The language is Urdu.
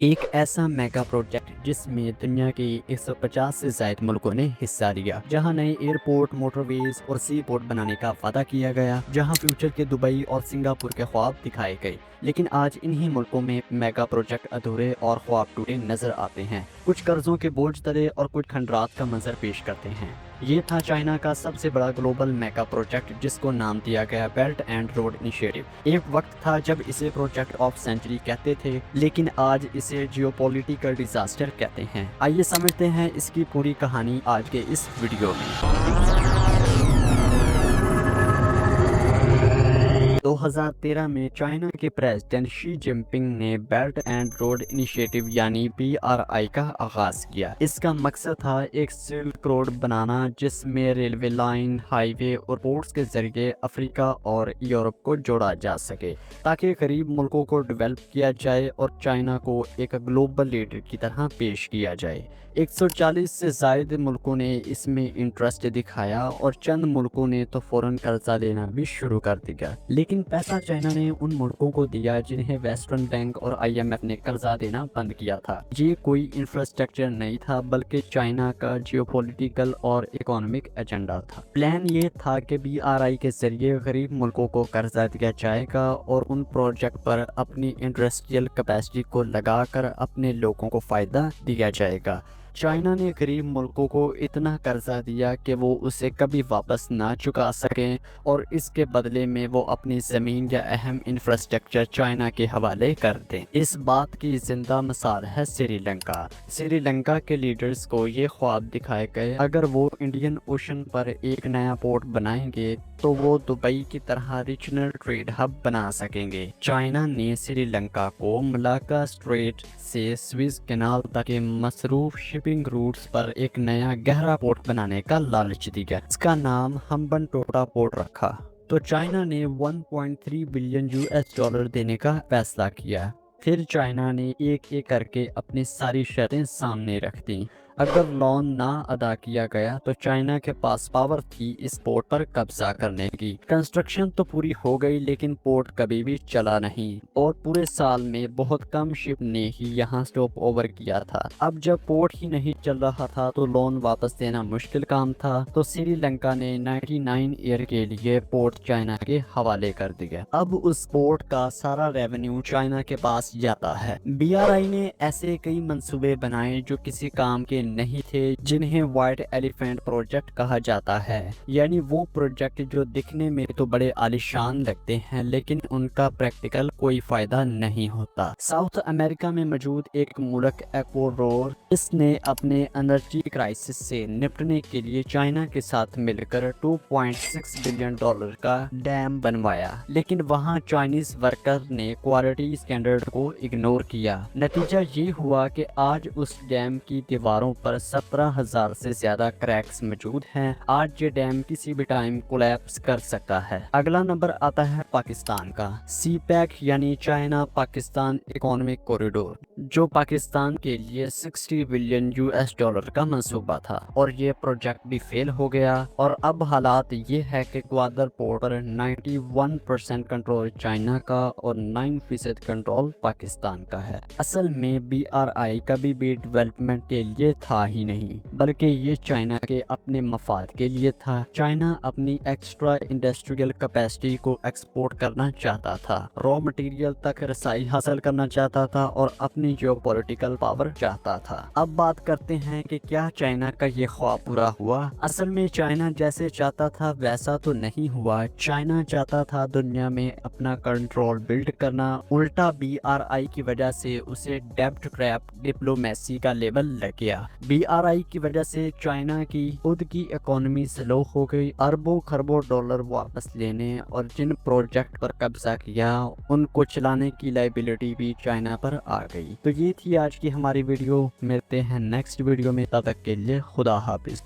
ایک ایسا میگا پروجیکٹ جس میں دنیا کے 150 سے زائد ملکوں نے حصہ لیا، جہاں نئے ایئرپورٹ، موٹر ویز اور سی پورٹ بنانے کا وعدہ کیا گیا، جہاں فیوچر کے دبئی اور سنگاپور کے خواب دکھائے گئے۔ لیکن آج انہی ملکوں میں میگا پروجیکٹ ادھورے اور خواب ٹوٹے نظر آتے ہیں، کچھ قرضوں کے بوجھ تلے اور کچھ کھنڈرات کا منظر پیش کرتے ہیں۔ یہ تھا چائنا کا سب سے بڑا گلوبل میگا پروجیکٹ، جس کو نام دیا گیا بیلٹ اینڈ روڈ انیشیٹو۔ ایک وقت تھا جب اسے پروجیکٹ آف سینچری کہتے تھے، لیکن آج اسے جیو پولیٹیکل ڈیزاسٹر کہتے ہیں۔ آئیے سمجھتے ہیں اس کی پوری کہانی آج کے اس ویڈیو میں۔ 2013 میں چائنا کے پریزیڈنٹ شی جن پنگ نے بیلٹ اینڈ روڈ انیشیٹو یعنی BRI کا آغاز کیا۔ اس کا مقصد تھا ایک سلک روڈ بنانا، جس میں ریلوے لائن، ہائی وے اور پورٹس کے ذریعے افریقہ اور یورپ کو جوڑا جا سکے، تاکہ غریب ملکوں کو ڈیولپ کیا جائے اور چائنا کو ایک گلوبل لیڈر کی طرح پیش کیا جائے۔ 140 سے زائد ملکوں نے اس میں انٹرسٹ دکھایا اور چند ملکوں نے تو فوراً قرضہ لینا بھی شروع کر دیا۔ لیکن پیسہ چائنا نے ان ملکوں کو دیا جنہیں ویسٹرن بینک اور IMF نے قرضہ دینا بند کیا تھا۔ یہ کوئی انفراسٹرکچر نہیں تھا، بلکہ چائنا کا جیو پولیٹیکل اور اکنامک ایجنڈا تھا۔ پلان یہ تھا کہ BRI کے ذریعے غریب ملکوں کو قرضہ دیا جائے گا اور ان پروجیکٹ پر اپنی انڈسٹریل کیپیسٹی کو لگا کر اپنے لوگوں کو فائدہ دیا جائے گا۔ چائنا نے غریب ملکوں کو اتنا قرضہ دیا کہ وہ اسے کبھی واپس نہ چکا سکیں، اور اس کے بدلے میں وہ اپنی زمین یا اہم انفراسٹرکچر چائنا کے حوالے کر دیں۔ اس بات کی زندہ مثال ہے سری لنکا۔ سری لنکا کے لیڈرز کو یہ خواب دکھائے گئے، اگر وہ انڈین اوشن پر ایک نیا پورٹ بنائیں گے تو وہ دبئی کی طرح ریجنل ٹریڈ ہب بنا سکیں گے۔ چائنا نے سری لنکا کو ملاکا اسٹریٹ سے سویز کینال تک کے مصروف شپنگ روٹس پر ایک نیا گہرا پورٹ بنانے کا لالچ دیا۔ اس کا نام ہمبن ٹوٹا پورٹ رکھا تو چائنا نے $1.3 بلین دینے کا فیصلہ کیا۔ پھر چائنا نے ایک ایک کر کے اپنی ساری شرطیں سامنے رکھ دیں۔ اگر لون نہ ادا کیا گیا تو چائنا کے پاس پاور تھی اس پورٹ پر قبضہ کرنے کی۔ کنسٹرکشن تو پوری ہو گئی، لیکن پورٹ کبھی بھی چلا نہیں، اور پورے سال میں بہت کم شپ نے ہی یہاں سٹاپ اوور کیا تھا۔ اب جب پورٹ ہی نہیں چل رہا تھا تو لون واپس دینا مشکل کام تھا، تو سری لنکا نے 99 ایئر کے لیے پورٹ چائنا کے حوالے کر دیا۔ اب اس پورٹ کا سارا ریونیو چائنا کے پاس جاتا ہے۔ BRI نے ایسے کئی منصوبے بنائے جو کسی کام کے نہیں تھے، جنہیں وائٹ ایلیفینٹ پروجیکٹ کہا جاتا ہے، یعنی وہ پروجیکٹ جو دکھنے میں تو بڑے عالیشان لگتے ہیں لیکن ان کا پریکٹیکل کوئی فائدہ نہیں ہوتا۔ ساؤتھ امریکہ میں موجود ایک ملک ایکواڈور، اس نے اپنے انرجی کرائسس سے نپٹنے کے لیے چائنا کے ساتھ مل کر $2.6 بلین کا ڈیم بنوایا، لیکن وہاں چائنیز ورکر نے کوالٹی سٹینڈرڈ کو اگنور کیا۔ نتیجہ یہ ہوا کہ آج اس ڈیم کی دیواروں پر 17,000 سے زیادہ کریکس موجود ہیں۔ آج یہ ڈیم کسی بھی ٹائم کولیپس کر سکتا ہے۔ اگلا نمبر آتا ہے پاکستان کا۔ CPEC یعنی چائنا پاکستان اکنامک کوریڈور، جو پاکستان کے لیے $60 بلین کا منصوبہ تھا، اور یہ پروجیکٹ بھی فیل ہو گیا، اور اب حالات یہ ہے کہ گوادر پورٹ پر 91% کنٹرول چائنا کا اور 9% کنٹرول پاکستان کا ہے۔ اصل میں BRI کبھی بھی ڈیولپمنٹ کے لیے تھا ہی نہیں، بلکہ یہ چائنا کے اپنے مفاد کے لیے تھا۔ چائنا اپنی ایکسٹرا انڈسٹریل کیپیسٹی کو ایکسپورٹ کرنا چاہتا تھا، را مٹیریل تک رسائی حاصل کرنا چاہتا تھا، اور اپنی جیو پولیٹیکل پاور چاہتا تھا۔ اب بات کرتے ہیں کہ کیا چائنا کا یہ خواب پورا ہوا؟ اصل میں چائنا جیسے چاہتا تھا ویسا تو نہیں ہوا۔ چائنا چاہتا تھا دنیا میں اپنا کنٹرول بلڈ کرنا، الٹا BRI کی وجہ سے اسے ڈیبٹ ٹریپ ڈپلومیسی کا لیبل لگ گیا۔ BRI کی وجہ سے چائنا کی خود کی اکانومی سلو ہو گئی، اربوں خربوں ڈالر واپس لینے اور جن پروجیکٹ پر قبضہ کیا ان کو چلانے کی لائبلٹی بھی چائنا پر آ گئی۔ تو یہ تھی آج کی ہماری ویڈیو، ملتے ہیں نیکسٹ ویڈیو میں، تب تک کے لیے خدا حافظ۔